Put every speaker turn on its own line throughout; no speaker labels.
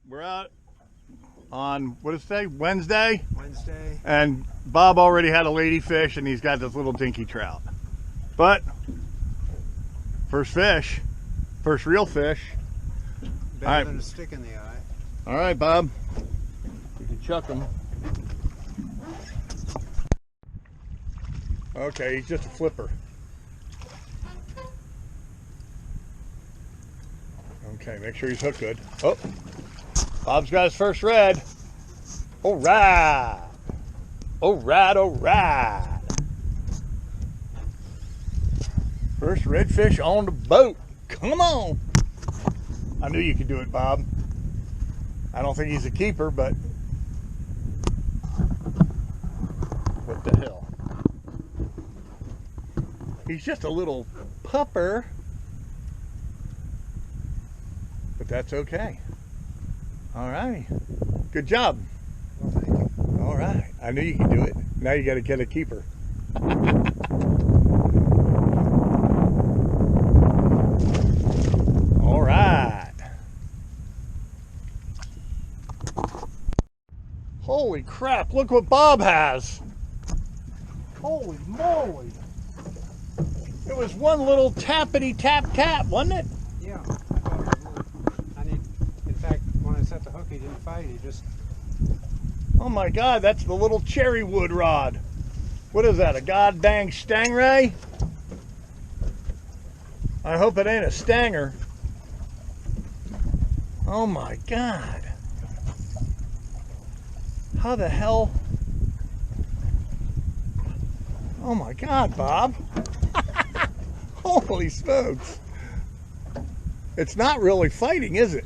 We're out on, what is today? Wednesday?
Wednesday.
And Bob already had a ladyfish and he's got this little dinky trout. But, first fish, first real fish.
Better than a stick in the eye.
All right, Bob. You can chuck him. Okay, he's just a flipper. Okay, make sure he's hooked good. Oh, Bob's got his first red. All right. All right, all right. First redfish on the boat. Come on. I knew you could do it, Bob. I don't think he's a keeper, but what the hell? He's just a little pupper, but that's okay. All right, good job.
Well, thank you.
All right, I knew you could do it. Now you got to get a keeper. All right. Holy crap, look what Bob has. Holy moly. It was one little tappity tap tap, wasn't it?
Yeah. In fact, when I set the hook, he didn't fight. He just...
Oh my God, that's the little cherry wood rod. What is that, a god dang stingray? I hope it ain't a stanger. Oh my God. How the hell? Oh my God, Bob. Holy smokes. It's not really fighting, is it?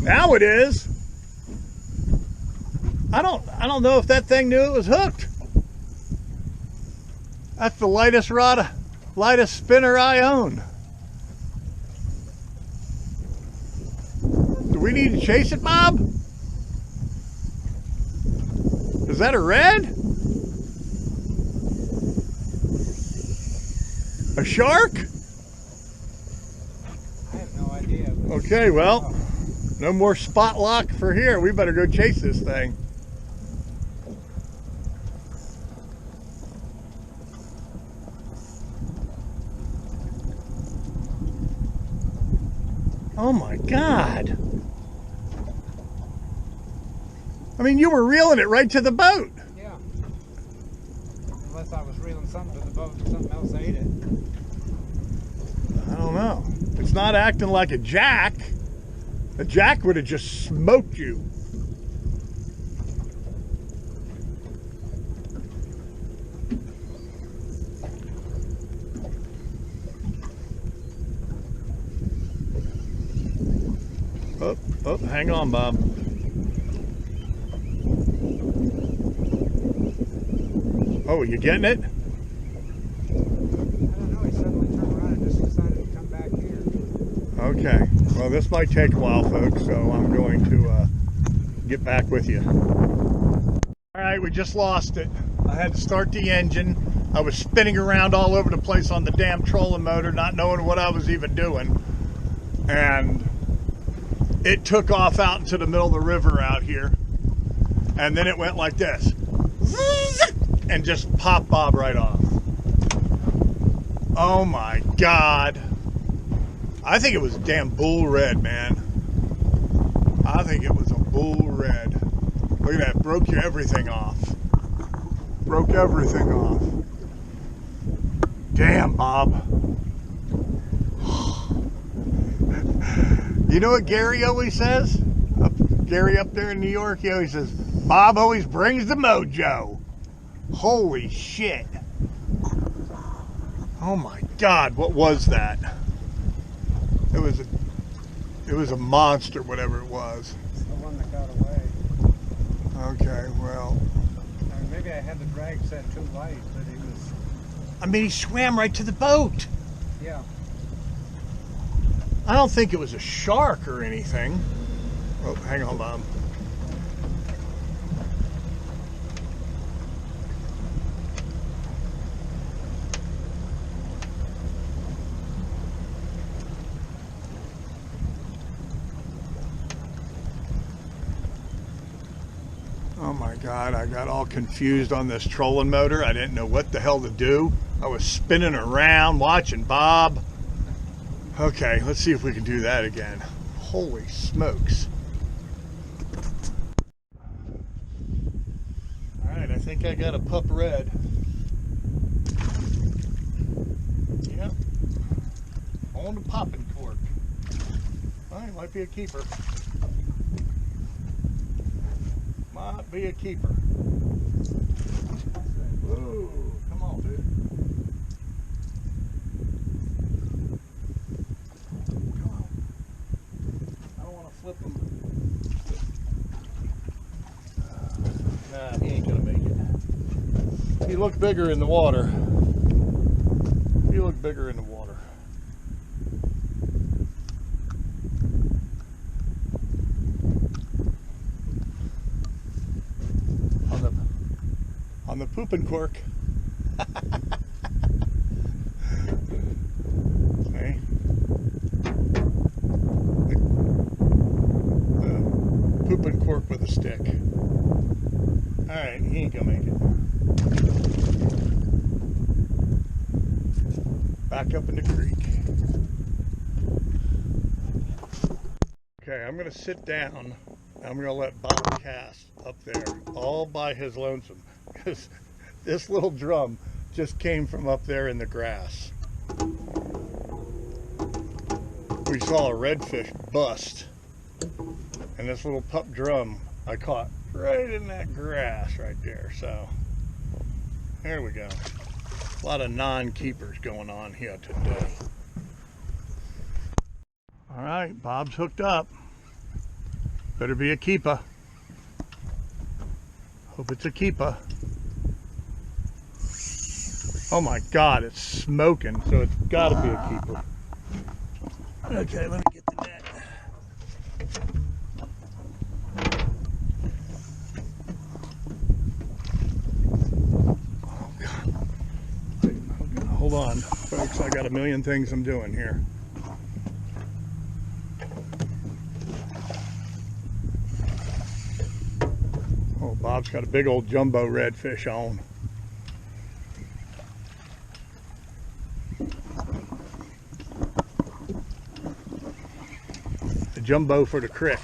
Now it is. I don't know if that thing knew it was hooked. That's the lightest rod, lightest spinner I own. Do we need to chase it, Bob? Is that a red? A shark?
I have no idea.
Okay, well, no more spot lock for here. We better go chase this thing. Oh my God. I mean, you were reeling it right to the boat.
Yeah. Unless I was reeling something to the boat and something else ate it.
I don't know. It's not acting like a jack. A jack would have just smoked you. Oh, hang on, Bob. Oh, you getting it?
I don't know. He suddenly turned around and just decided to come back here.
Okay. Well, this might take a while, folks, so I'm going to get back with you. All right, we just lost it. I had to start the engine. I was spinning around all over the place on the damn trolling motor, not knowing what I was even doing. And it took off out into the middle of the river out here. And then it went like this. And just popped Bob right off. Oh my God. I think it was a damn bull red, man. I think it was a bull red. Look at that, broke your everything off. Broke everything off. Damn, Bob. You know what Gary always says? Gary up there in New York, he always says, Bob always brings the mojo. Holy shit. Oh my God, what was that? It was a monster, whatever it was.
It's the one that got away.
Okay, well.
I mean, maybe I had the drag set too light, but he was...
I mean, he swam right to the boat.
Yeah.
I don't think it was a shark or anything. Oh, hang on, Bob. Oh my God, I got all confused on this trolling motor. I didn't know what the hell to do. I was spinning around watching Bob. Okay, let's see if we can do that again. Holy smokes. All right, I think I got a pup red. Yep. On the popping cork. All right, might be a keeper. Might be a keeper. Whoa, come on, dude. Come on. I don't want to flip him. Nah, he ain't gonna make it. He looked bigger in the water. He looked bigger in the water. On the pooping cork. Okay. The pooping cork with a stick. Alright, he ain't gonna make it. Back up in the creek. Okay, I'm gonna sit down. I'm gonna let Bob cast up there all by his lonesome. Because this little drum just came from up there in the grass. We saw a redfish bust, and this little pup drum I caught right in that grass right there. So there we go. A lot of non-keepers going on here today. All right, Bob's hooked up. Better be a keeper. Hope it's a keeper. Oh my God, it's smoking, so it's got to be a keeper. Okay, let me get the net. Oh God. Hold on, folks, I got a million things I'm doing here. Oh, Bob's got a big old jumbo redfish on. Jumbo for the crick.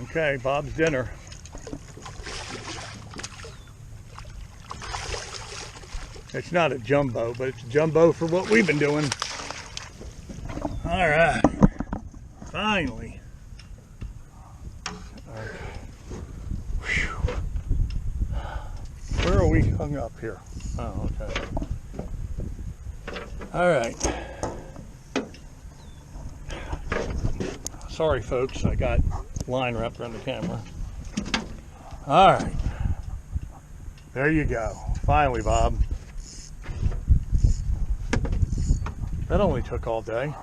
Okay, Bob's dinner. It's not a jumbo, but it's a jumbo for what we've been doing. All right, finally. Okay. Where are we hung up here? Oh, okay. All right. Sorry, folks, I got line wrapped around the camera. All right. There you go. Finally, Bob. That only took all day.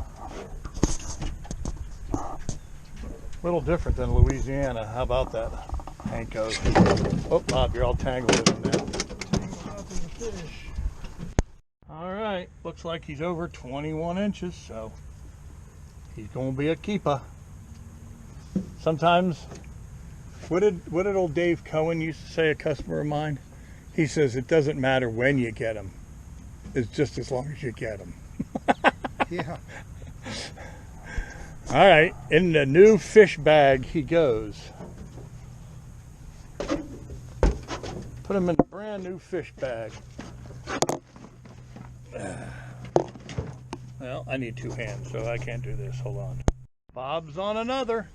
A little different than Louisiana. How about that, Hanko? Oh, Bob, you're all tangled in there. Tangled up in the fish. All right, looks like he's over 21 inches, so he's going to be a keeper. Sometimes, what did old Dave Cohen used to say, a customer of mine? He says, it doesn't matter when you get them. It's just as long as you get them.
Yeah.
All right, in the new fish bag he goes. Put him in a brand new fish bag. Well, I need two hands, so I can't do this. Hold on. Bob's on another.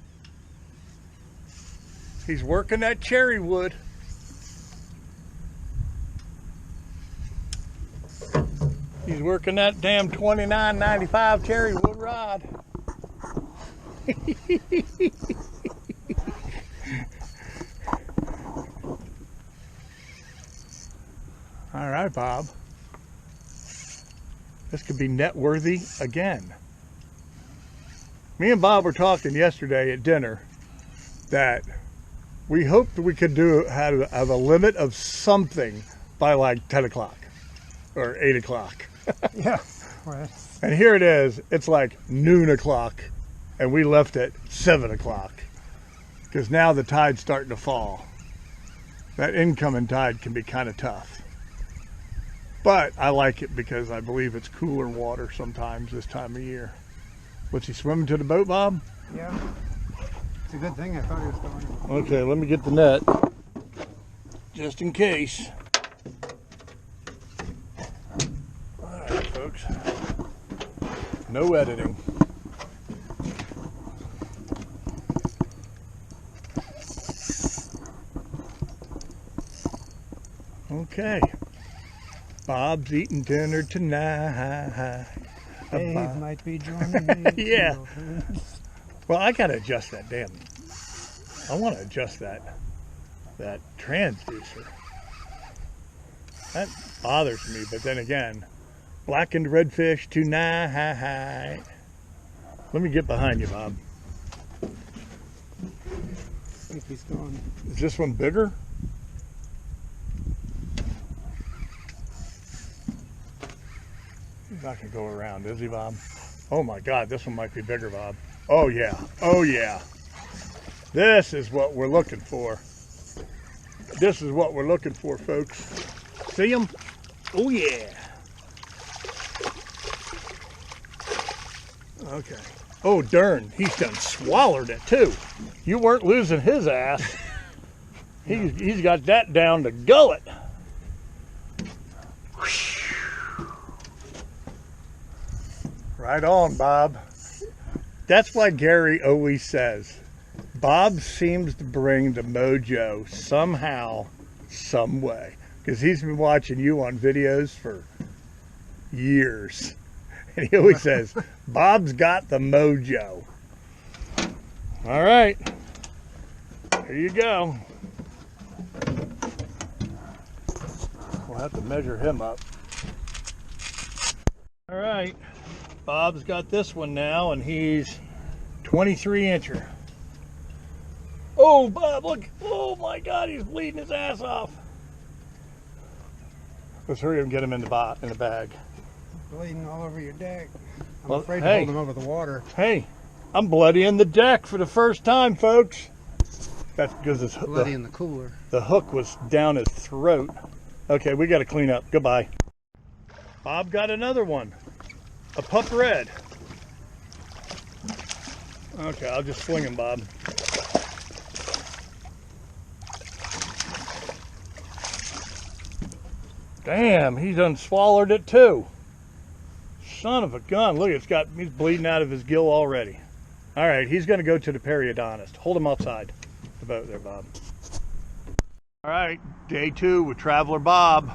He's working that cherry wood. He's working that damn $29.95 cherry wood rod. All right, Bob. This could be net worthy again. Me and Bob were talking yesterday at dinner that we hoped we could have a limit of something by like 10 o'clock or 8 o'clock.
Yeah, right.
And here it is, it's like noon o'clock and we left at 7 o'clock because now the tide's starting to fall. That incoming tide can be kind of tough. But I like it because I believe it's cooler water sometimes this time of year. What's he swimming to the boat, Bob?
Yeah. It's a good thing I thought he was going.
Okay, let me get the net. Just in case. Alright, folks. No editing. Okay. Bob's eating dinner tonight.
Dave might be joining me.
Yeah. Well, I gotta adjust that damn. I want to adjust that transducer. That bothers me, but then again, blackened redfish tonight. Let me get behind you, Bob.
I think he's gone.
Is this one bigger? He's not gonna go around, is he, Bob? Oh my God, this one might be bigger, Bob. Oh yeah, oh yeah. This is what we're looking for. This is what we're looking for, folks. See him? Oh yeah. Okay. Oh darn, he's done swallowed it too. You weren't losing his ass. He's got that down to gullet. Right on, Bob. That's why Gary always says, Bob seems to bring the mojo somehow, some way. Because he's been watching you on videos for years. And he always says, Bob's got the mojo. All right. Here you go. We'll have to measure him up. All right. Bob's got this one now, and he's 23 incher. Oh, Bob, look. Oh, my God, he's bleeding his ass off. Let's hurry up and get him in the bag.
Bleeding all over your deck. I'm
Well,
afraid
hey.
to hold him over the water.
Hey, I'm bloodying the deck for the first time, folks. That's because
Bloody in the cooler.
the hook was down his throat. Okay, we got to clean up. Goodbye. Bob got another one. A pup red. Okay, I'll just swing him, Bob. Damn, he's unswallowed it too. Son of a gun. Look, he's bleeding out of his gill already. All right, he's going to go to the periodontist. Hold him outside the boat there, Bob. All right, day 2 with Traveler Bob.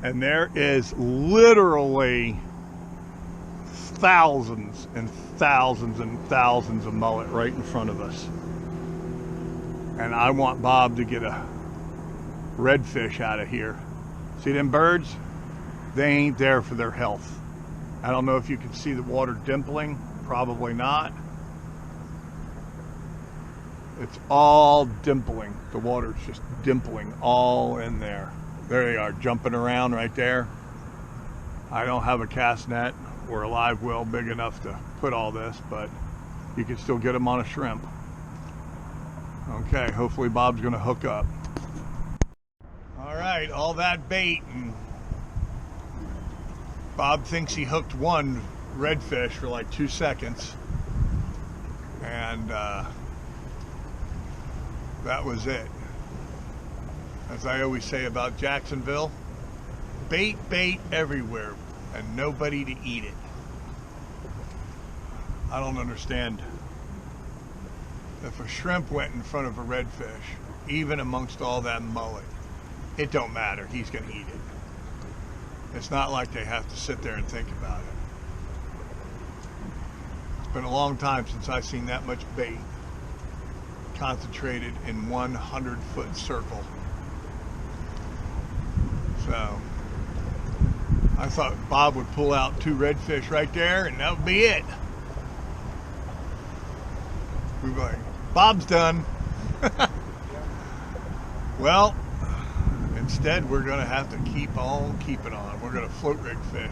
And there is literally thousands and thousands and thousands of mullet right in front of us. And I want Bob to get a redfish out of here. See them birds? They ain't there for their health. I don't know if you can see the water dimpling. Probably not. It's all dimpling. The water's just dimpling all in there. There they are, jumping around right there. I don't have a cast net or a live well big enough to put all this, but you can still get them on a shrimp. Okay, hopefully Bob's gonna hook up. All right, all that bait, and Bob thinks he hooked one redfish for like 2 seconds, and that was it. As I always say about Jacksonville, bait everywhere and nobody to eat it. I don't understand. If a shrimp went in front of a redfish, even amongst all that mullet, it don't matter, he's gonna eat it. It's not like they have to sit there and think about it. It's been a long time since I've seen that much bait concentrated in 100-foot circle. So I thought Bob would pull out 2 redfish right there and that would be it. We'd be like, Bob's done. Well, instead we're gonna have to keep on keeping on. We're gonna float rig fish.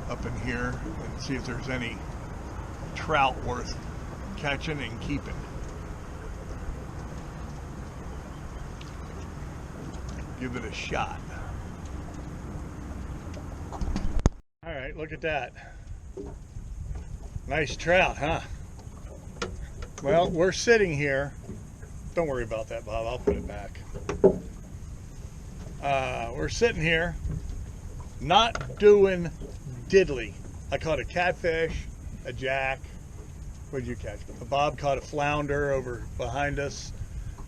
up in here and see if there's any trout worth catching and keeping. Give it a shot. All right, look at that. Nice trout, huh? Well, we're sitting here. Don't worry about that, Bob. I'll put it back. We're sitting here, not doing diddly. I caught a catfish, a jack. What did you catch? Bob caught a flounder over behind us.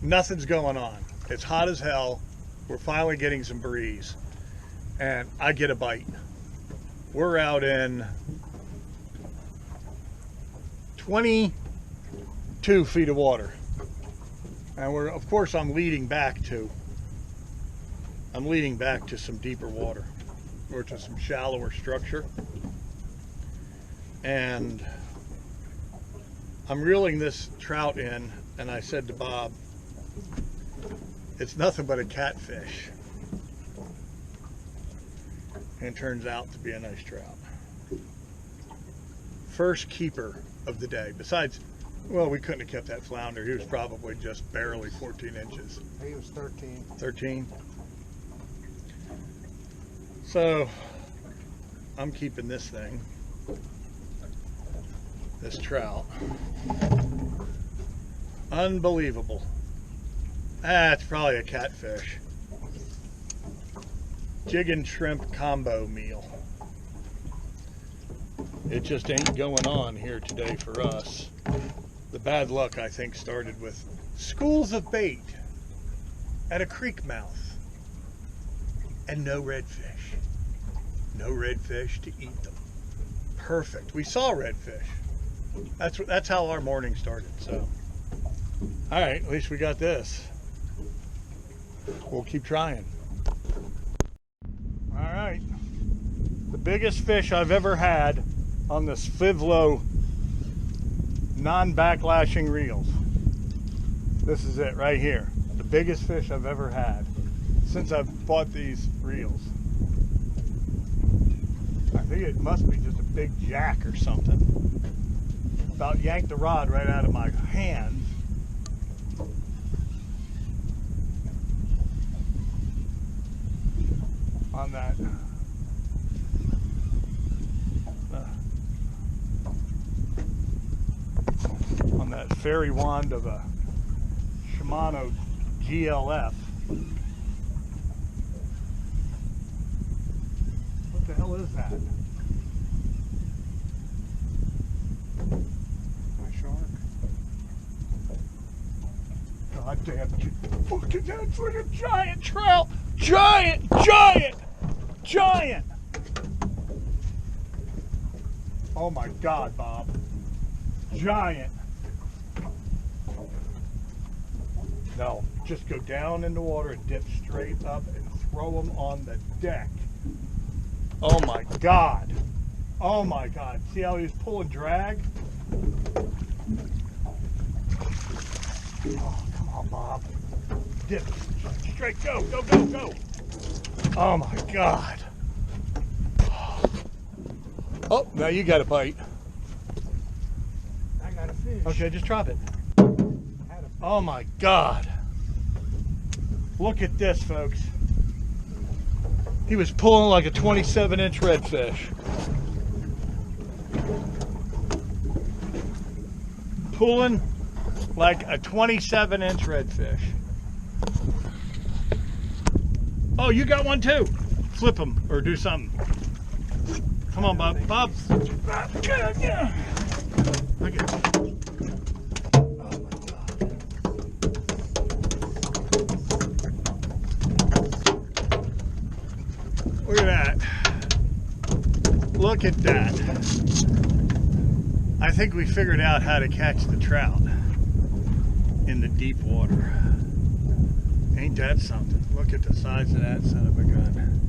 Nothing's going on. It's hot as hell. We're finally getting some breeze. And I get a bite. We're out in 22 feet of water. And we're, of course, I'm leading back to some deeper water, or to some shallower structure. And I'm reeling this trout in, and I said to Bob, it's nothing but a catfish. And it turns out to be a nice trout. First keeper of the day. Besides, well, we couldn't have kept that flounder. He was probably just barely 14 inches.
He was 13.
13? So, I'm keeping this thing. This trout. Unbelievable. That's probably a catfish. Jig and shrimp combo meal. It just ain't going on here today for us. The bad luck, I think, started with schools of bait at a creek mouth and no redfish. No redfish to eat them. Perfect. We saw redfish. That's how our morning started. So, all right, at least we got this. We'll keep trying. All right, the biggest fish I've ever had on this Fivlo non-backlashing reels. This is it right here. The biggest fish I've ever had since I've bought these reels. I think it must be just a big jack or something. About yanked the rod right out of my hand. On that fairy wand of a Shimano GLF. What the hell is that?
My shark.
God damn it. Look at that. It's like a giant trout. Giant. Oh my God, Bob. Giant. No, just go down in the water and dip straight up and throw them on the deck. Oh my God. Oh my God. See how he was pulling drag? Oh, come on, Bob. Dip straight. Go. Oh my God. Oh, now you got a bite.
I got a fish.
Okay, just drop it. Oh my God. Look at this, folks. He was pulling like a 27-inch redfish. Pulling like a 27-inch redfish. Oh, you got one too. Flip him or do something. Come on, Bob. Bob. Yeah. Look at it. Oh my God. Look at that. Look at that. I think we figured out how to catch the trout in the deep water. Ain't that something? Look at the size of that son of a gun.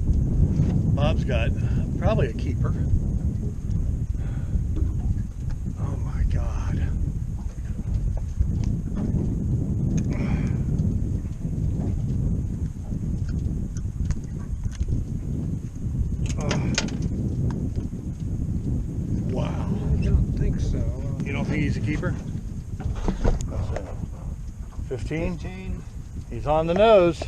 Bob's got probably a keeper. Oh my God.
think so.
You don't think he's a keeper? 15?
15.
He's on the nose.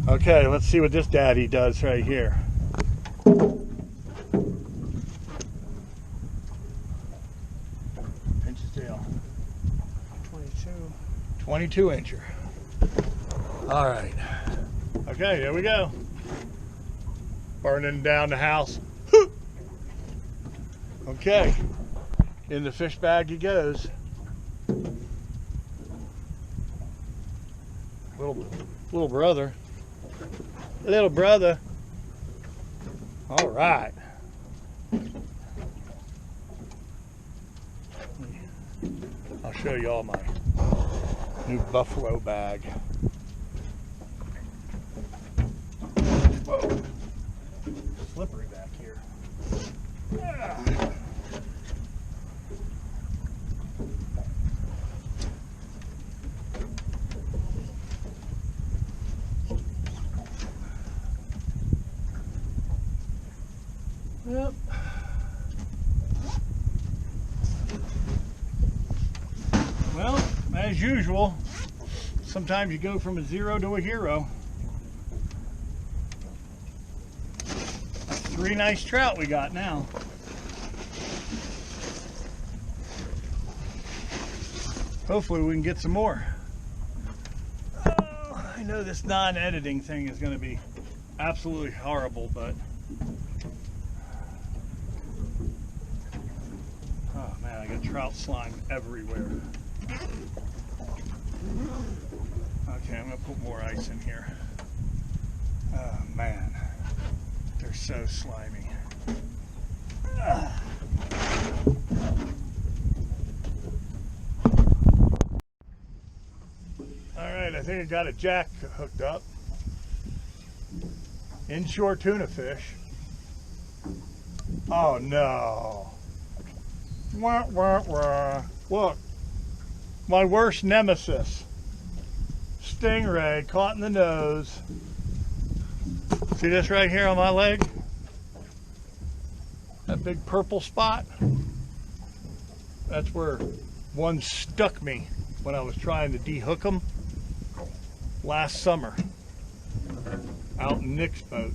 Okay, let's see what this daddy does right here. Pinch his tail.
22.
22 incher. All right. Okay, here we go. Burning down the house. Okay. In the fish bag he goes. Little brother. Little brother. All right. I'll show you all my new buffalo bag. Whoa. Slippery back here. Ah. Yep. Well, as usual, sometimes you go from a zero to a hero. That's 3 nice trout we got now. Hopefully we can get some more. Oh, I know this non-editing thing is going to be absolutely horrible, but oh man, I got trout slime everywhere. Okay, I'm gonna put more ice in here. Oh man, they're so slimy. All right, I think I got a jack hooked up. Inshore tuna fish. Oh no. Wah, wah, wah. Look, my worst nemesis. Stingray caught in the nose. See this right here on my leg? That big purple spot? That's where one stuck me when I was trying to de-hook them last summer out in Nick's boat.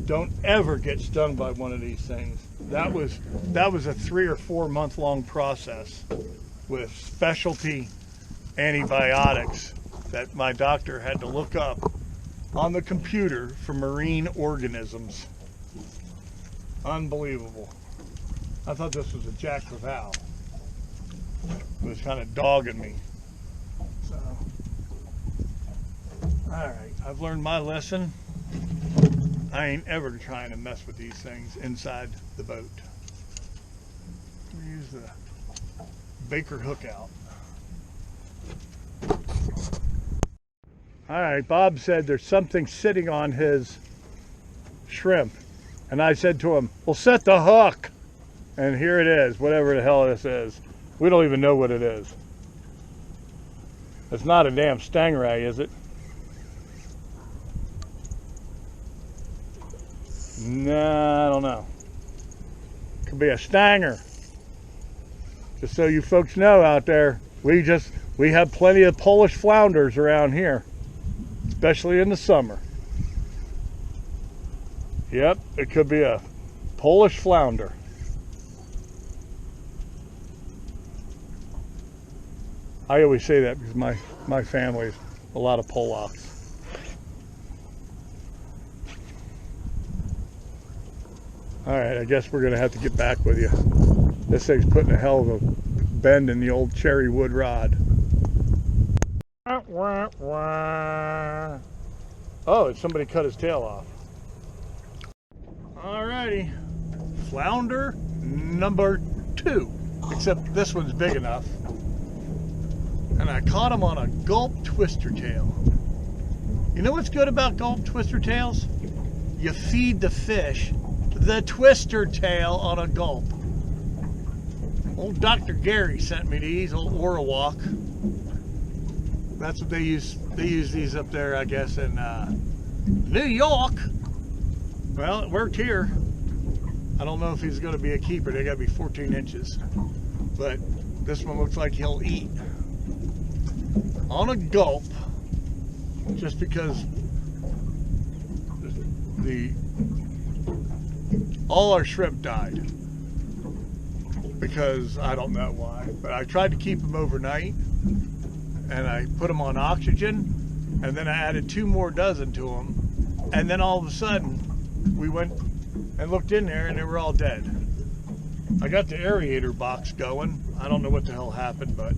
Don't ever get stung by one of these things. That was a 3 or 4 month long process with specialty antibiotics that my doctor had to look up on the computer for marine organisms. Unbelievable. I thought this was a Jack Crevalle. It was kind of dogging me. So, all right, I've learned my lesson. I ain't ever trying to mess with these things inside the boat. Use the Baker hook out. All right, Bob said there's something sitting on his shrimp. And I said to him, well, set the hook. And here it is, whatever the hell this is. We don't even know what it is. It's not a damn stingray, is it? Nah, I don't know. Could be a stanger. Just so you folks know out there, we have plenty of Polish flounders around here, especially in the summer. Yep, it could be a Polish flounder. I always say that because my family's a lot of Polacks. All right, I guess we're gonna have to get back with you. This thing's putting a hell of a bend in the old cherry wood rod. Oh, somebody cut his tail off. Alrighty, flounder number 2, except this one's big enough. And I caught him on a gulp twister tail. You know what's good about gulp twister tails? You feed the fish the twister tail on a gulp. Old Dr. Gary sent me these, old Orawalk. That's what they use. They use these up there, I guess, in New York. Well, it worked here. I don't know if he's going to be a keeper. They got to be 14 inches. But this one looks like he'll eat on a gulp, just because all our shrimp died. Because I don't know why, but I tried to keep them overnight, and I put them on oxygen, and then I added 2 more dozen to them, and then all of a sudden we went and looked in there and they were all dead. I got the aerator box going. I don't know what the hell happened, but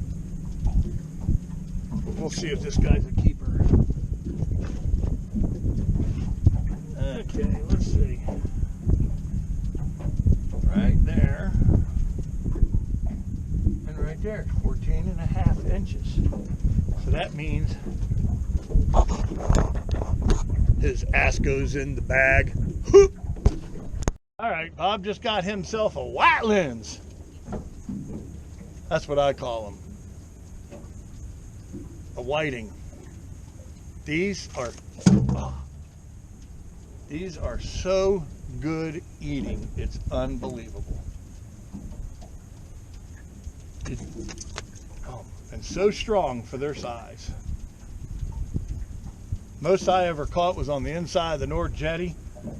we'll see if this guy's a keeper. Okay, let's see. Right there. And right there, 14.5 inches. So that means his ass goes in the bag. Whoop. All right, Bob just got himself a white lens. That's what I call them. A whiting. These are so good eating. It's unbelievable. And so strong for their size. Most I ever caught was on the inside of the North Jetty.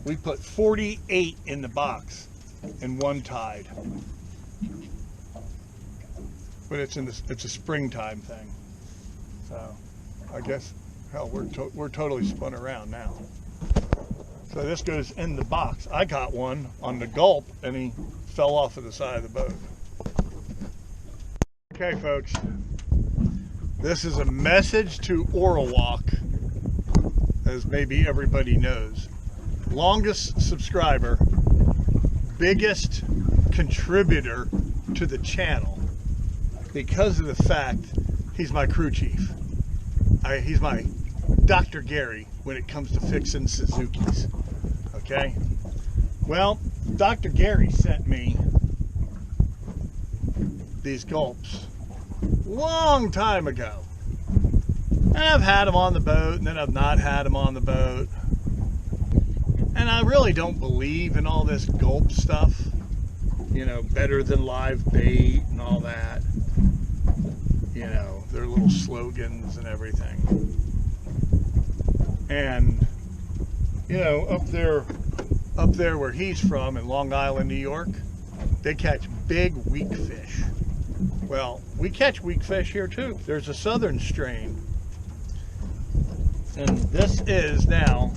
We put 48 in the box in one tide. But it's a springtime thing. So I guess, hell, we're totally spun around now. So this goes in the box. I got one on the gulp and he fell off of the side of the boat. Okay, folks, this is a message to Orowalk, as maybe everybody knows. Longest subscriber, biggest contributor to the channel, because of the fact he's my crew chief. He's my Dr. Gary when it comes to fixing Suzuki's. Okay? Well, Dr. Gary sent me these gulps long time ago. And I've had them on the boat, and then I've not had them on the boat. And I really don't believe in all this gulp stuff. You know, better than live bait and all that. You know, their little slogans and everything. And, you know, up there where he's from in Long Island, New York, they catch big weak fish. Well, we catch weak fish here too. There's a southern strain. And this is now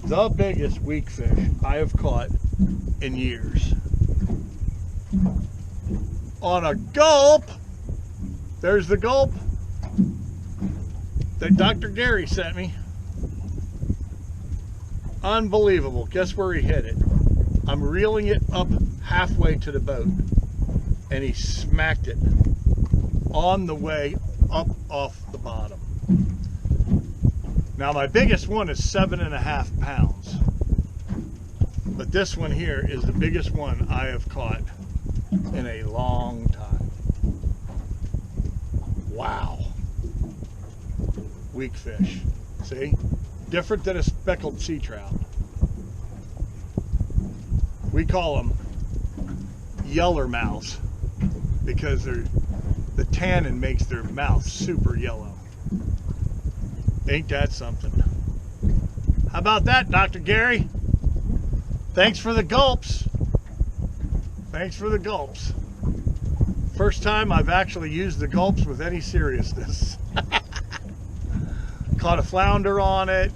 the biggest weak fish I have caught in years. On a gulp, there's the gulp that Dr. Gary sent me. Unbelievable. Guess where he hit it? I'm reeling it up halfway to the boat, and he smacked it on the way up off the bottom. Now my biggest one is 7.5 pounds, but this one here is the biggest one I have caught in a long time. Wow. Weak fish. See? Different than a speckled sea trout. We call them yeller mouths because the tannin makes their mouth super yellow. Ain't that something? How about that, Dr. Gary? Thanks for the gulps. Thanks for the gulps. First time I've actually used the gulps with any seriousness. Caught a flounder on it,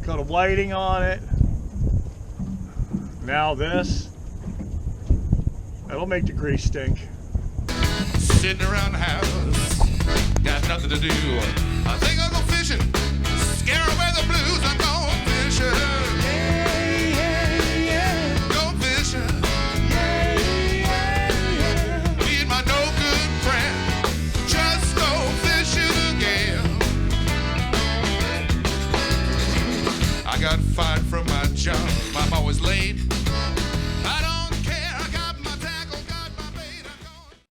caught a whiting on it. Now this, that'll make the grease stink.
Sitting around the house, got nothing to do. I think I'll go fishing.